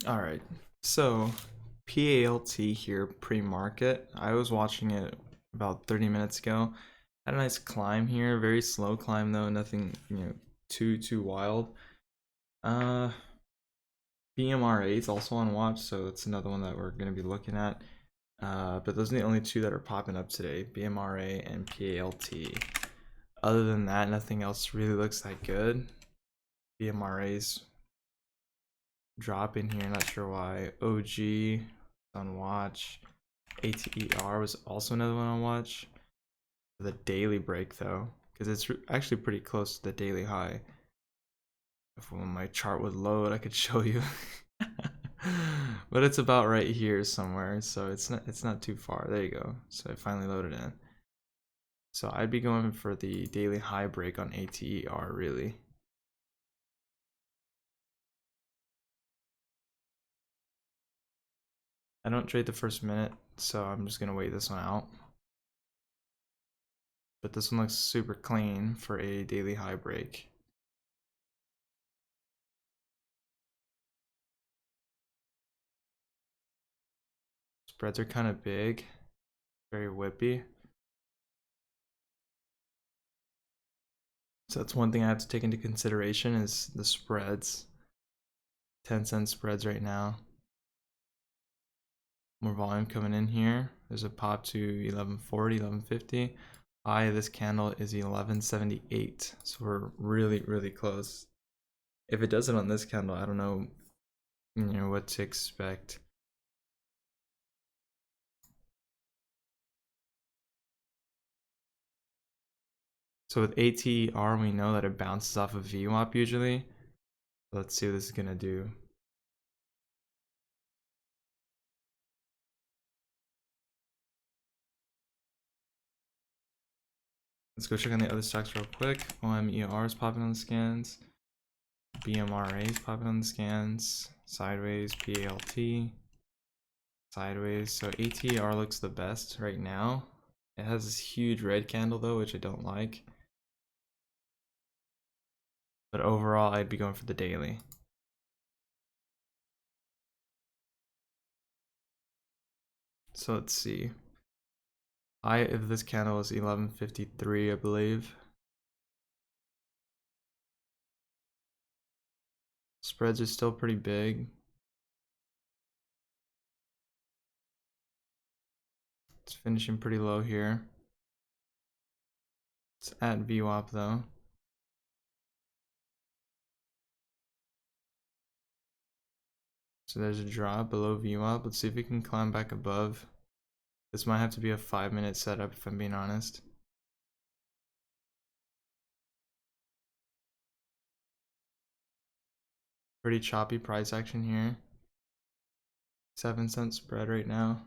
All right, so PALT here, pre-market. I was watching it about 30 minutes ago. Had a nice climb here, very slow climb though, nothing too wild. Uh, BMRA is also on watch, so it's another one that we're gonna be looking at. But those are the only two that are popping up today: BMRA and PALT. Other than that, nothing else really looks that good. BMRA's dropping here, not sure why. OG on watch. ATER was also another one on watch. The daily break though, because it's actually pretty close to the daily high. If my chart would load, I could show you. But it's about right here somewhere, so it's not too far. There you go. So I finally loaded in. So I'd be going for the daily high break on ATER really. I don't trade the first minute, so I'm just gonna wait this one out. But this one looks super clean for a daily high break. Spreads are kind of big, very whippy. So that's one thing I have to take into consideration is the spreads. 10-cent spreads right now. More volume coming in here. There's a pop to 1140, 1150. High of this candle is 1178. So we're really close. If it does it on this candle, I don't know, what to expect. So with ATER, we know that it bounces off of VWAP usually. Let's see what this is gonna do. Let's go check on the other stocks real quick. OMER is popping on the scans. BMRA is popping on the scans. Sideways, PALT. Sideways. So ATER looks the best right now. It has this huge red candle though, which I don't like. But overall, I'd be going for the daily. So let's see. High of this candle is 1153, I believe. Spreads are still pretty big. It's finishing pretty low here. It's at VWAP though. So there's a drop below VWAP. Let's see if we can climb back above. This might have to be a 5-minute setup if I'm being honest. Pretty choppy price action here. 7-cent spread right now.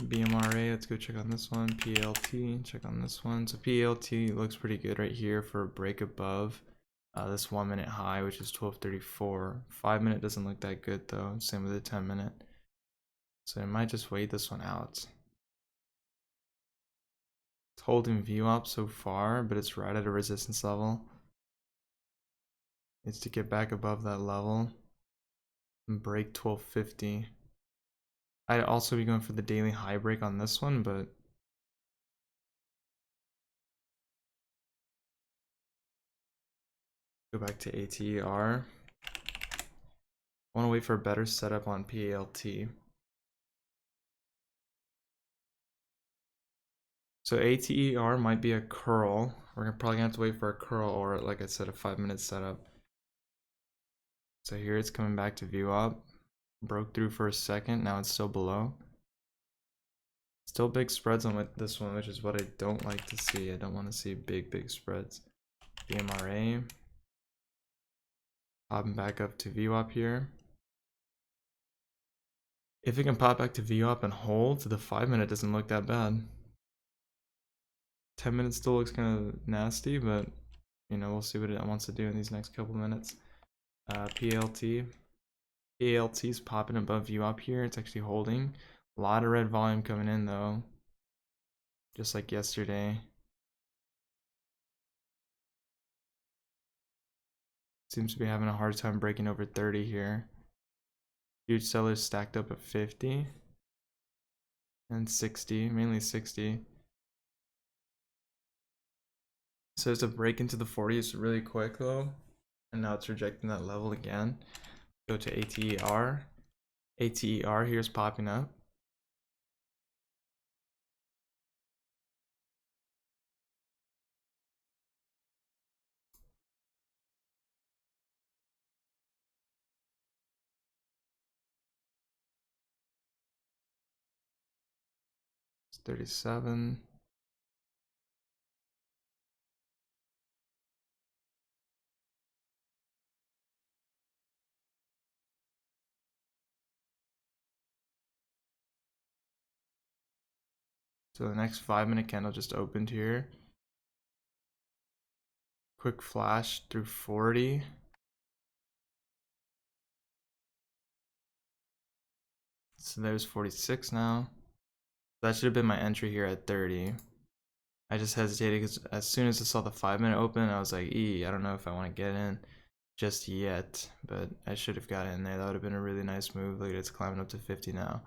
BMRA, let's go check on this one. PALT, check on this one. So PALT looks pretty good right here for a break above this 1-minute high, which is 1234. 5-minute doesn't look that good though. Same with the 10-minute. So I might just wait this one out. It's holding VWAP so far, but it's right at a resistance level. It's to get back above that level and break 1250. I'd also be going for the daily high break on this one, but go back to ATER. I want to wait for a better setup on PALT. So ATER might be a curl. We're probably gonna have to wait for a curl or, like I said, a 5-minute setup. So here it's coming back to VWAP. Broke through for a second, now it's still below. Still big spreads on this one, which is what I don't like to see. I don't want to see big spreads. BMRA. Popping back up to VWAP here. If it can pop back to VWAP and hold, the 5-minute doesn't look that bad. 10 minutes still looks kind of nasty, but we'll see what it wants to do in these next couple minutes. PALT. PALT is popping above VWAP here. It's actually holding. A lot of red volume coming in though, just like yesterday. Seems to be having a hard time breaking over 30 here. Huge sellers stacked up at 50 and 60, mainly 60. So it's a break into the 40s really quick though, and now it's rejecting that level again. Go to ATER. ATER here's popping up. It's 37. So the next 5-minute candle just opened here. Quick flash through 40. So there's 46 now. That should have been my entry here at 30. I just hesitated because as soon as I saw the 5-minute open, I was like, I don't know if I want to get in just yet, but I should have got in there. That would have been a really nice move. Look at it, it's climbing up to 50 now.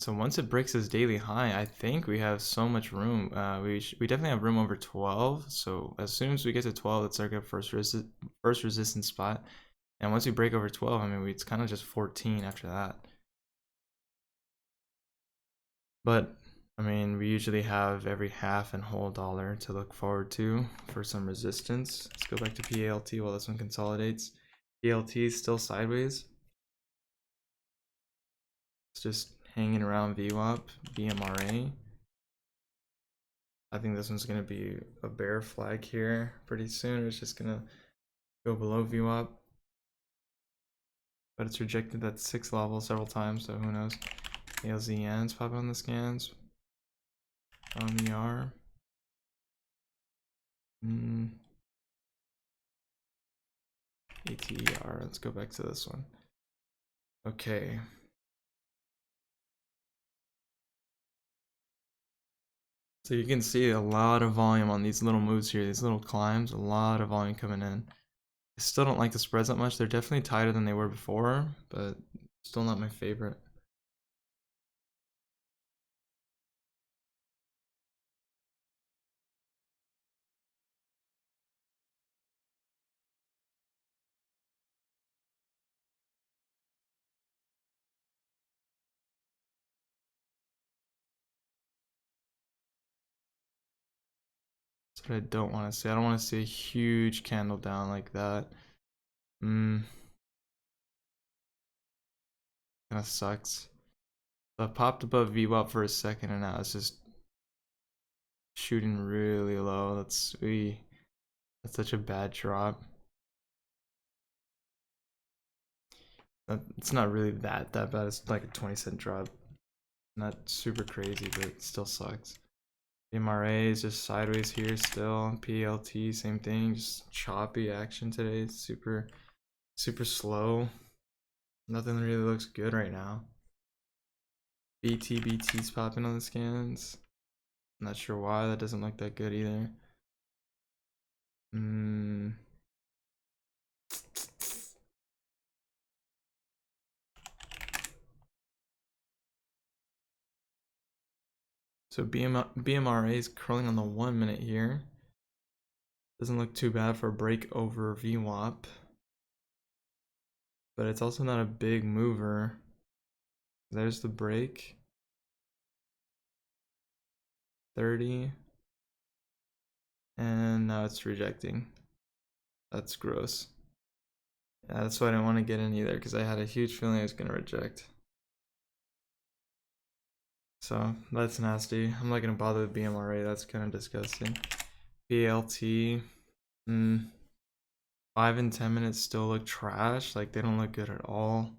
So once it breaks this daily high, I think we have so much room. We definitely have room over 12. So as soon as we get to 12, it's like our first resistance spot. And once we break over 12, I mean, it's kind of just 14 after that. But I mean, we usually have every half and whole dollar to look forward to for some resistance. Let's go back to PALT while this one consolidates. PALT is still sideways. It's just hanging around VWAP, BMRA. I think this one's going to be a bear flag here pretty soon. It's just going to go below VWAP. But it's rejected that 6 level several times, so who knows. ALZN's popping on the scans. MER. ATER. Let's go back to this one. Okay. So you can see a lot of volume on these little moves here, these little climbs, a lot of volume coming in. I still don't like the spreads that much. They're definitely tighter than they were before, but still not my favorite. That's what I don't want to see. I don't want to see a huge candle down like that. Kind of sucks. So I popped above VWAP for a second and now it's just shooting really low. That's such a bad drop. It's not really that bad. It's like a 20-cent drop. Not super crazy, but it still sucks. BMRA is just sideways here still. PLT, same thing. Just choppy action today. It's super slow. Nothing really looks good right now. BT's popping on the scans. Not sure why. That doesn't look that good either. So BMRA is curling on the 1 minute here. Doesn't look too bad for a break over VWAP. But it's also not a big mover. There's the break. 30. And now it's rejecting. That's gross. Yeah, that's why I didn't want to get in either, because I had a huge feeling it was going to reject. So that's nasty. I'm not going to bother with BMRA. That's kind of disgusting. PLT. 5 and 10 minutes still look trash. Like, they don't look good at all.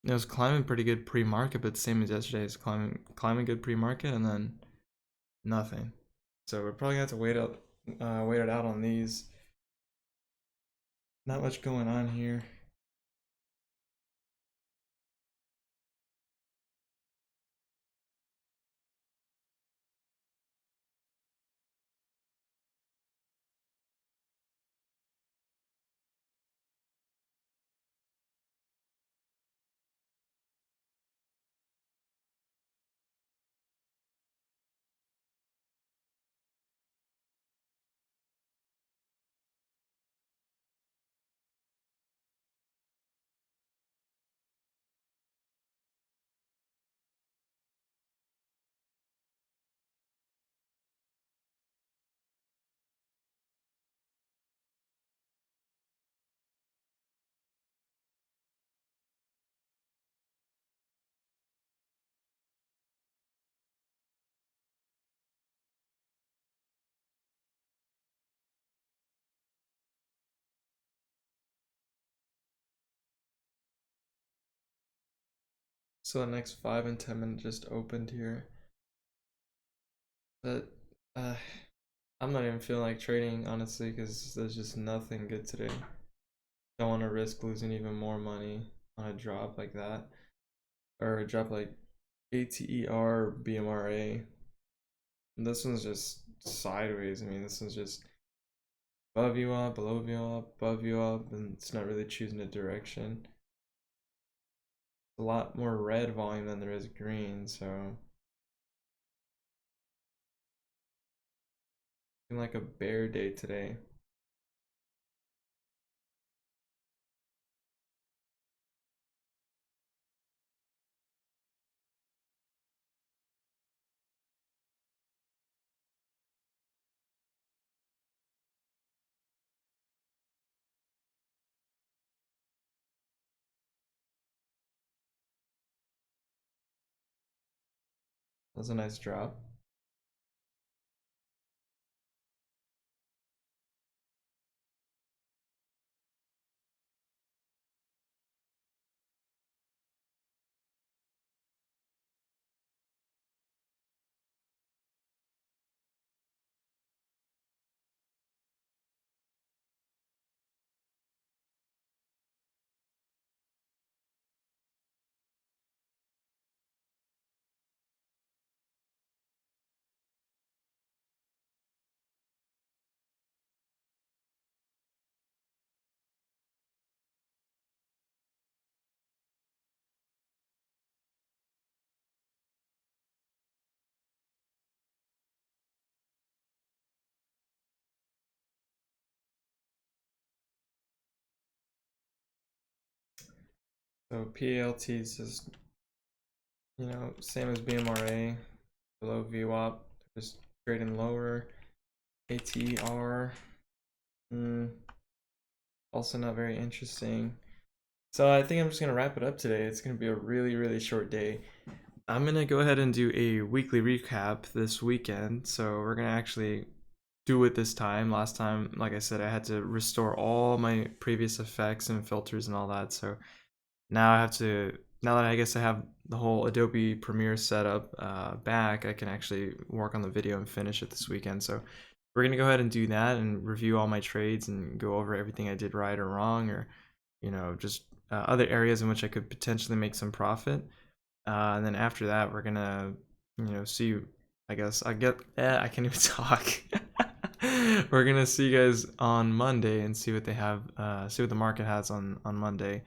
It was climbing pretty good pre-market, but same as yesterday. It's climbing good pre-market and then nothing. So we're probably gonna have to wait it out on these. Not much going on here. So the next 5 and 10 minutes just opened here. But I'm not even feeling like trading, honestly, because there's just nothing good today. Don't want to risk losing even more money on a drop like that, or a drop like ATER or BMRA. And this one's just sideways. I mean, this one's just above you up, below you up, above you up, and it's not really choosing a direction. A lot more red volume than there is green, so feeling like a bear day today. That was a nice drop. So PALT is just, same as BMRA, below VWAP, just trading lower. ATR, also not very interesting. So I think I'm just gonna wrap it up today. It's gonna be a really, really short day. I'm gonna go ahead and do a weekly recap this weekend. So we're gonna actually do it this time. Last time, like I said, I had to restore all my previous effects and filters and all that. So now now that I guess I have the whole Adobe Premiere setup back, I can actually work on the video and finish it this weekend. So we're gonna go ahead and do that and review all my trades and go over everything I did right or wrong, or just other areas in which I could potentially make some profit. And then after that, we're gonna see. I guess I can't even talk. We're gonna see you guys on Monday and see what they have. See what the market has on Monday.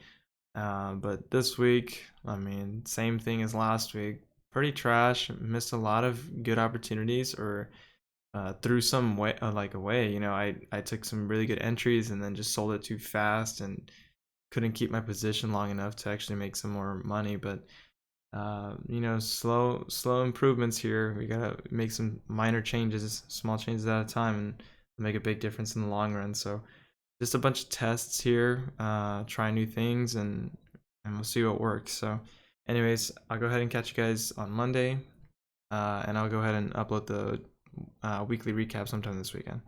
But this week, I mean, same thing as last week. Pretty trash. Missed a lot of good opportunities, or threw some way away. I took some really good entries and then just sold it too fast and couldn't keep my position long enough to actually make some more money. But slow improvements here. We gotta make some minor changes, small changes at a time, and make a big difference in the long run. So just a bunch of tests here, try new things, and we'll see what works. So anyways, I'll go ahead and catch you guys on Monday, and I'll go ahead and upload the weekly recap sometime this weekend.